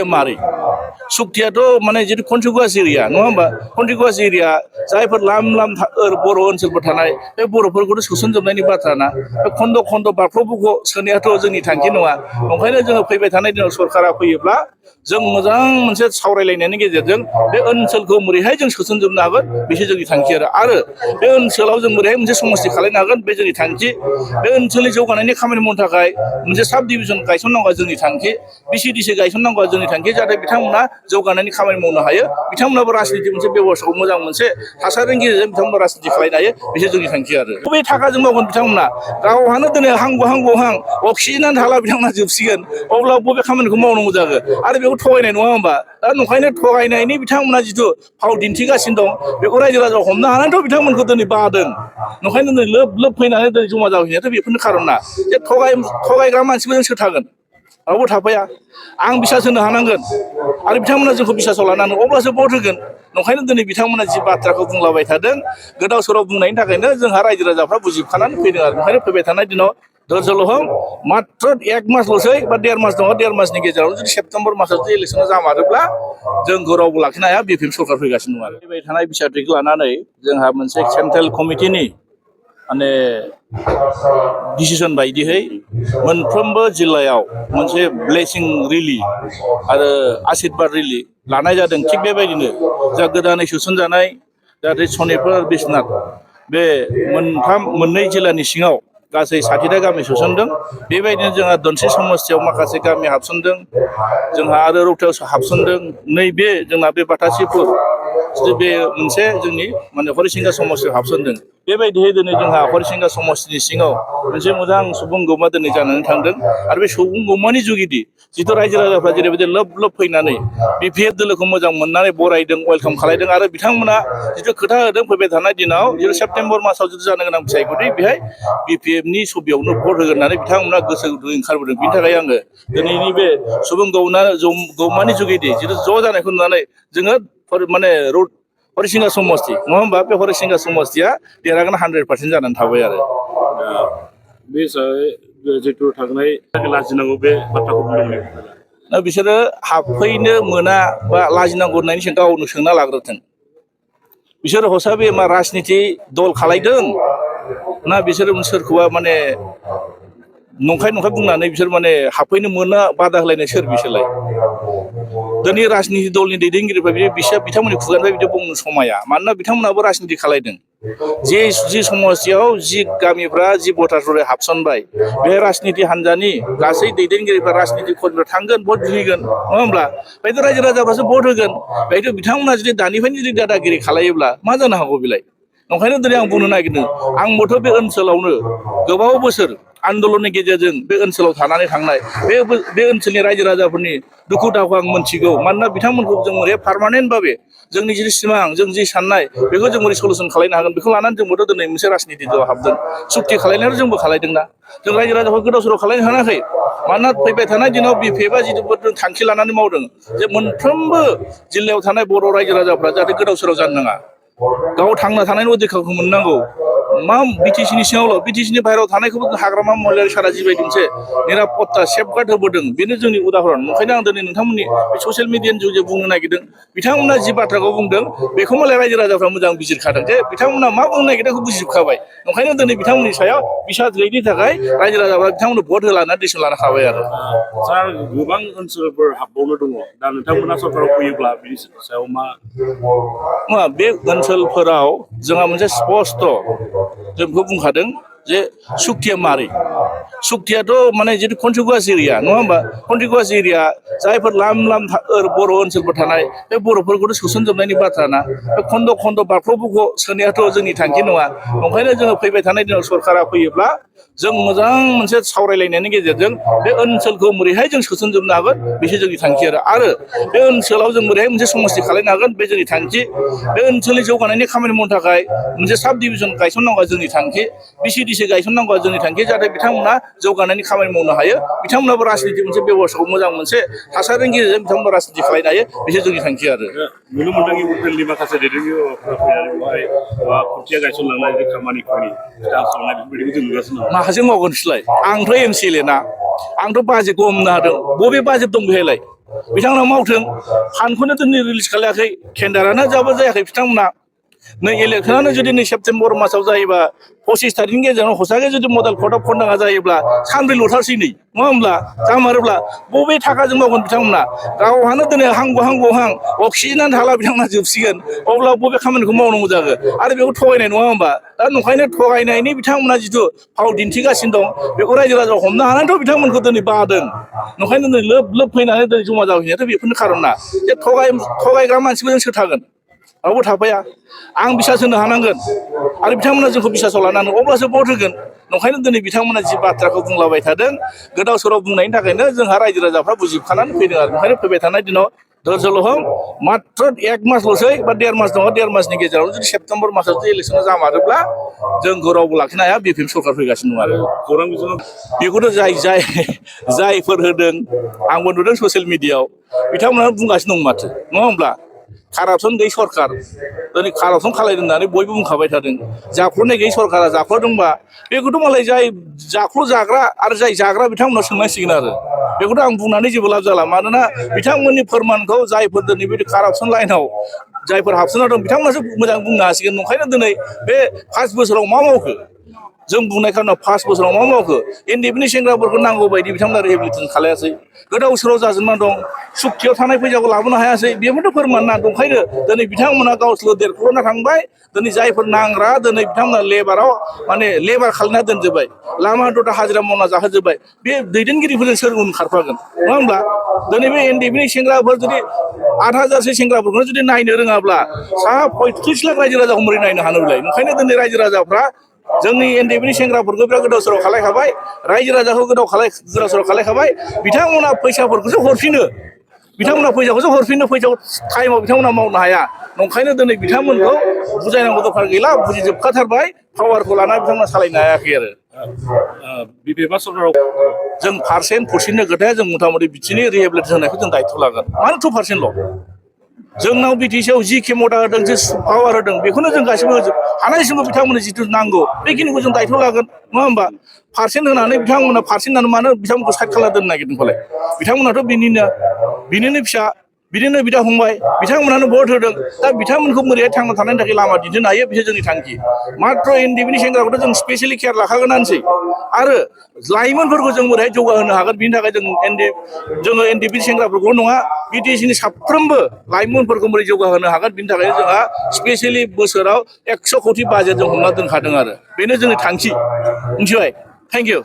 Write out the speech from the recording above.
मारै सुक्तियाथ' माने जितु कन्टिगुवास एरिया नङा होमबा कन्टिगुवास एरिया जायफोर लाम लाम बर' ओनसोलफोर थानाय बे बर'फोरखौथ' सोसनजोबनायनि बाथ्रा ना बे खन्द' खन्द' बारख्ल'फोरखौ सोनायाथ' जोंनि थांखि नङा ओंखायनो जोङो फैबाय थानाय दिनाव सरकारा फैयोब्ला जों मोजां मोनसे सावरायलायनायनि गेजेरजों बे ओनसोलखौ बोरैहाय जों सोसनजोबनो हागोन बेसो जोंनि थांखि आरो बे ओनसोलाव जों बोरैहाय मोनसे समस्ति खालामनो हागोन बे जोंनि थांखि बे ओनसोलनि जौगानायनि खामानि मावनो थाखाय मोनसे साब डिभिजन गायसननांगौआ जोंनि थांखि बिसिडिसि गायसननांगौआ जोंनि थांखि जाहाथे बिथांमोना जौगानायनि खामानि मावनो हायो बिथांमोनाबो राजनिति मोनसे बेबस्थाखौ मोजां मोनसे थासारिनि गेजेरजों बिथांमोना राजनिति खालामनो हायो बिसोर जोंनि थांखि आरो बबे थाखाजों मावगोन बिथांमोना गावहानो दिनै हां अक्सिजेनानो थाला बिथांमोना जोबसिगोन अब्ला बबे खामानिखौ मावनांगौ जागोन आरो बेखौ थगायनाय नङा होमबा दा नंखायनो थगायनायनि बिथांमोना जिथु फाव दिन्थिगासिनो दं बेखौ रायजो राजा हमनो हानानैथ' बिथांमोनखौ दिनै बादों नंखायनो दिनै लोब फैनानै दिनै जमा जाफैनायाथ' बेफोरनो खार'ना जे थगायग्रा मानसिखौ जों सोरथागोन रावबो थाफाया आं बिसास होनो हानांगोन आरो बिथांमोना जोंखौ बिसासाव लानांगोन अब्लासो भट होगोन नंखायनो दिनै बिथांमोना जि बाथ्राखौ बुंलाबाय थादों गोदाव सोराव बुंनायनि थाखायनो जोंहा रायजो राजाफ्रा बुजिखानानै फैदों आरो ओंखायनो फैबाय थानाय दिनाव धोरजोलहम मात्र 1 मासल'सै बा 1.5 मास दङ 1.5 मासनि गेजेराव जुदि सेप्तेम्बर मासाव जुदि इलेक्सना जामारोब्ला जोंखौ रावबो लाखिनो हाया बिपिएम सरकार फैगासिनो दं आरो फैबाय थानाय बिसायखौ लानानै जोंहा मोनसे सेन्ट्रेल कमिटिनि माने डिसिसन बायदियै मोनफ्रोमबो जिल्लायाव मोनसे ब्लेसिं रिलि आरो आशीर्बाद रिलि लानाय जादों थिग बेबायदिनो जा गोदानै सोसनजानाय जाहाथे सनितपुर आरो बिश्वनाथ बे मोननै जिल्लानि सिङाव गासै 60टा गामि सोसनदों बेबायदिनो जोंहा दनसि समस्तियाव माखासे गामि हाबसनदों जोंहा आरो रौतायाव हाबसनदों नैबे जोंना बे बाटासिपुर बे मोनसे जोंनि माने हरिसिंगा समस्तियाव हाबसनदों बेबायदियै दिनै जोंहा हरिसिंगा समस्तिनि सिङाव मोनसे मोजां सुबुं गौमा दिनै जानानै थांदों आरो बे सुबुं गौमानि जुगिदि जिथु रायजो राजाफ्रा जेरैबायदि लोब फैनानै बिपिएफ दोलोखौ मोजां मोननानै बरायदों वेलकाम खालायदों आरो बिथांमोना जिथु खोथा होदों फैबाय थानाय दिनाव जिथु सेप्तेम्बर मासाव जिथु जानो गोनां बिसायख'थि बेहाय बिपिएफनि सबियावनो भट होगोन होननानै बिथांमोना गोसो गुदुं ओंखारबोदों बिनि थाखाय आङो दिनैनि बे सुबुं गौमानि जुगिदि जिथु ज' जानायखौ नुनानै जोङो माने हरिसिंगा समस्ति नङा होमबा बे हरिसिंगा समस्तिया देरहागोन 100% जानानै थाबाय आरो बे हिसाबै जिथु थांनाय लाजिनांगौ बे बाथ्राखौ बुंदों बिसोरो हाबफैनो मोना बा लाजिनांगौ होननायनि सिगां गावनो सोंना लाग्रोथों बिसोर हसाबे मा राजनिति दल खालायदों ना बिसोर सोरखौबा माने नंखाय बुंनानै बिसोर माने हाबफैनो मोना बादा होलायनाय सोर बिसोरलाय दिनै राजनिति दलनि दैदेनगिरिफ्रा बिथांमोननि खुगानिफ्राय बिदि बुंनो समाया मानोना बिथांमोनाबो राजनिति खालायदों जि समस्तियाव जि गामिफ्रा जि भटारफोर हाबसनबाय बे राजनिति हान्जानि गासै दैदेनगिरिफ्रा राजनिति कर्मीफ्रा थांगोन भट बिहैगोन नङा होमब्ला बेहायथ' रायजो राजाफ्रासो भट होगोन बेहायथ' बिथांमोना जुदि दानिफ्रायनो जुदि दादागिरि खालायोब्ला मा जानो हागौ बेलाय ओंखायनो दिनै आं बुंनो नागिरदों आंबोथ' बे ओनसोलावनो गोबाव बोसोर आन्दलननि गेजेरजों बे ओनसोलाव थानानै थांनाय बे ओनसोलनि रायजो राजाफोरनि दुखु दाहाखौ आं मोनथिगौ मानोना बिथांमोनखौ जों ओरै पार्मानेन्ट भाबे जोंनि जि सिमां जों जि साननाय बेखौ जों बोरै सलुसन खालामनो हागोन बेखौ लानानै जोंबोथ' दिनै मोनसे राजनिति दलाव हाबदों सुक्ति खालायनायाव जोंबो खालायदोंना जों रायजो राजाखौ गोदाव सोराव खालायनो हानाखै मानोना फैबाय थानाय दिनाव बिपिएफआ जिथु थांखि लानानै मावदों जे मोनफ्रोमबो जिल्लायाव थानाय बर' रायजो राजाफ्रा जाहाथे गोदाव सोराव जानो नाङा गाव थांना थानायनि अधिकारखौ मोननांगौ मा बिटिसिनि सिङावल' बिटिसिनि बाहेरायाव थानायखौबो हाग्रामा महिलारि सारा जिबायदि मोनसे निरापत्ता सेफगार्ड होबोदों बेनो जोंनि उदाहरन ओंखायनो आं दिनै नोंथांमोननि बे ससियेल मिडियानि जुगे बुंनो नागिरदों बिथांमोना जि बाथ्राखौ बुंदों बेखौ मालाय रायजो राजाफ्रा मोजां बिजिरखादों जे बिथांमोना मा बुंनो नागिरदों बेखौ बुजिजोबखाबाय ओंखायनो दिनै बिथांमोननि सायाव बिसाद गैयिनि थाखाय रायजो राजाफ्रा बिथांमोननो भट होलाना डिसिसन लानो हाबाय आरो सार गोबां ओनसोलफोर हाबबावनो दङ दा नोंथांमोना सरकाराव फैयोब्ला बिनि सायाव मा बे ओनसोलफोराव जोंहा मोनसे स्पस्ट जों बेखौ बुंखादों जे सुक्तिया मारै सुक्तियाथ' माने जितु कन्टिगुवास एरिया नङा होमबा कन्टिगुवास एरिया जायफोर लाम लाम बर' ओनसोलफोर थानाय बे बर'फोरखौथ' सोसनजोबनायनि बाथ्रा ना बे खन्द' खन्द' बारख्ल'फोरखौ सोनायाथ' जोंनि थांखि नङा ओंखायनो जोङो फैबाय थानाय दिनाव सरकारा फैयोब्ला जों मोजां मोनसे सावरायलायनायनि गेजेरजों बे ओनसोलखौ बोरैहाय जों सोसनजोबनो हागोन बेसो जोंनि थांखि आरो बे ओनसोलाव जों बोरैहाय मोनसे समस्ति खालामनो हागोन बे जोंनि थांखि बे ओनसोलनि जौगानायनि खामानि मावनो थाखाय मोनसे साब डिभिजन गायसननांगौआ जोंनि थांखि बिसिडिसि गायसननांगौआ जोंनि थांखि जाहाथे बिथांमोना जौगानायनि खामानि मावनो हायो बिथांमोनाबो राजनिति मोनसे बेबस्थाखौ मोजां मोनसे थासारिनि गेजेरजों बिथांमोना राजनिति खालामनो हायो बेसो जोंनि थांखि आरो नुनो मोनदों इउपिएलनि माखासे दैदेनगिरिफोरा फैनानै बेवहाय खुन्थिया गायसनलांनाय खामानिफोरनि स्टाफ खालामनाय बेफोरबायदिखौ जों नुगासिनो दं माखासे मावगोन बिसोरलाय आंथ' एमसिएलए ना आंथ' बाजेटखौ हमनो हादों बबे बाजेट दं बेहायलाय बिथांमोना मावथों फान्डखौनो दिनै रिलिज खालायाखै टेन्डारानो जाबो जायाखै बिथांमोना नै इलेक्सनानो जुदि नै सेप्तेम्बर मासाव जायोबा 25 तारिखनि गेजेराव हसागे जुदि मडेल कर्ट अफ कन्डाक्टआ जायोब्ला सानब्रै ल'थारसै नै नङा होमब्ला जामारोब्ला बबे थाखाजों मावगोन बिथांमोना गावहानो दिनै हां अक्सिजेनानो थाला बिथांमोना जोबसिगोन अब्ला बबे खामानिखौ मावनांगौ जागोन आरो बेखौ थगायनाय नङा होमबा दा नंखायनो थगायनायनि बिथांमोना जिथु फाव दिन्थिगासिनो दं बेखौ रायजो राजाया हमनो हानानैथ' बिथांमोनखौ दिनै बादों नंखायनो दिनै लोब फैनानै दिनै जमा जाफैनायाथ' बेफोरनो खार'ना जे थगायग्रा मानसिफोरजों सोर थागोन रावबो थाफाया आं बिसास होनो हानांगोन आरो बिथांमोना जोंखौ बिसासाव लानांगोन अब्लासो भट होगोन नंखायनो दिनै बिथांमोना जि बाथ्राखौ बुंलाबाय थादों गोदाव सोराव बुंनायनि थाखायनो जोंहा रायजो राजाफ्रा बुजिखानानै फैदों आरो ओंखायनो फैबाय थानाय दिनाव धैर्य'ल' हम मात्र 1 मासल'सै बा 1.5 मास दङ 1.5 मासनि गेजेराव जुदि सेप्तेम्बर मासाव जुदि इलेक्सना जामारोब्ला जोंखौ रावबो लाखिनो हाया बिपिएम सरकार फैगासिनो दं आरो खौरां बिजोङाव बेखौथ' जायफोर होदों आंबो नुदों ससियेल मिडियाआव बिथांमोना बुंगासिनो दं माथो नङा होमब्ला कारापसन गैयै सरकार दिनै कारापसन खालायदों होननानै बयबो बुंखाबाय थादों जाख्ल'नाय गैयै सरकारा जाख्ल'दोंबा बेखौथ' मालाय जाय जाख्ल' जाग्रा आरो जाय जाग्रा बिथांमोनाव सोंनांसिगोन आरो बेखौथ' आं बुंनानै जेबो लाब जाला मानोना बिथांमोननि फोरमानखौ जायफोर दिनै बे कारापसन लाइनाव जायफोर हाबसोना दं बिथांमोनासो मोजां बुंनो हासिगोन नंखायनो दिनै बे 5 बोसोराव मा मावखो जों बुंनाय खारनाव 5 बोसोराव मा मावखो एनडिएफनि सेंग्राफोरखौ नांगौ बायदि बिथांमोना रिहेबिलिटेसन खालायासै गोदाव सोराव जाजोबना दं सुक्तियाव थानाय फैसाखौ लाबोनो हायासै बेफोरथ' फोरमान ना दंखायनो दिनै बिथांमोना गावसोर देरख'ना थांबाय दिनै जायफोर नांग्रा दिनै बिथांमोना लेबाराव माने लेबार खालामना दोनजोब्बाय लामा दथा हाजिरा मावना जाहोजोब्बाय बे दैदेनगिरिफोरजों सोर उन खारफागोन नङा होमब्ला दिनै बे एनडिएफनि सेंग्राफोर जुदि 8,000सो सेंग्राफोरखौनो जुदि नायनो रोङाब्ला सा 35 लाख रायजो राजाखौ बोरै नायनो हानो बिलाय ओंखायनो दिनै रायजो राजाफ्रा जोंनि एनडिएफनि सेंग्राफोरखौ बिराद गोदाव सोराव खालायखाबाय रायजो राजाखौ गोदाव सोराव खालायखाबाय बिथांमोना फैसाफोरखौसो हरफिनो फैसाखौ टाइमाव बिथांमोना मावनो हाया नंखायनो दिनै बिथांमोनखौ बुजायनांगौ दरकार गैला बुजिजोबखाथारबाय पावारखौ लाना बिथांमोना सालायनो हायाखै आरो बिपिएफआ सरकाराव जों % खोथाया जों मथा मथि बिथिंनि रिहेबिलिटेसन होनायखौ जों दायथ' लागोन मानो 2%ल' जोंनाव बिटिसिआव जि खेमता होदों जि पावार होदों बेखौनो जों गासिबो होजोब हानायसिमबो बिथांमोननो जिथु नांगौ बेखिनिखौ जों दायथ' लागोन नङा होमबा % होनानै बिथांमोना होनानै मानो बिथांमोनखौ साइड खालामना दोननो नागिरदों फालाय बिथांमोनाथ' बिनिनो फिसा बिदिनो बिदा फंबाय बिथांमोनानो भट होदों दा बिथांमोनखौ बोरैहाय थांना थानायनि थाखाय लामा दिन्थिनो हायो बिसोर जोंनि थांखि मात्र एनडिएफनि सेंग्राखौथ' जों स्पेसियेलि केयार लाखागोनानोसै आरो लाइमोनफोरखौ जों बोरैहाय जौगाहोनो हागोन बिनि थाखाय जोङो एनडिएफनि सेंग्राफोरखौ नङा बिटिसिनि साफ्रोमबो लाइमोनफोरखौ बोरै जौगाहोनो हागोन बिनि थाखाय जोंहा स्पेसियेलि बोसोराव 100 कोटि बाजेट जों हमना दोनखादों आरो बेनो जोंनि थांखि मिथिबाय थेंक इउ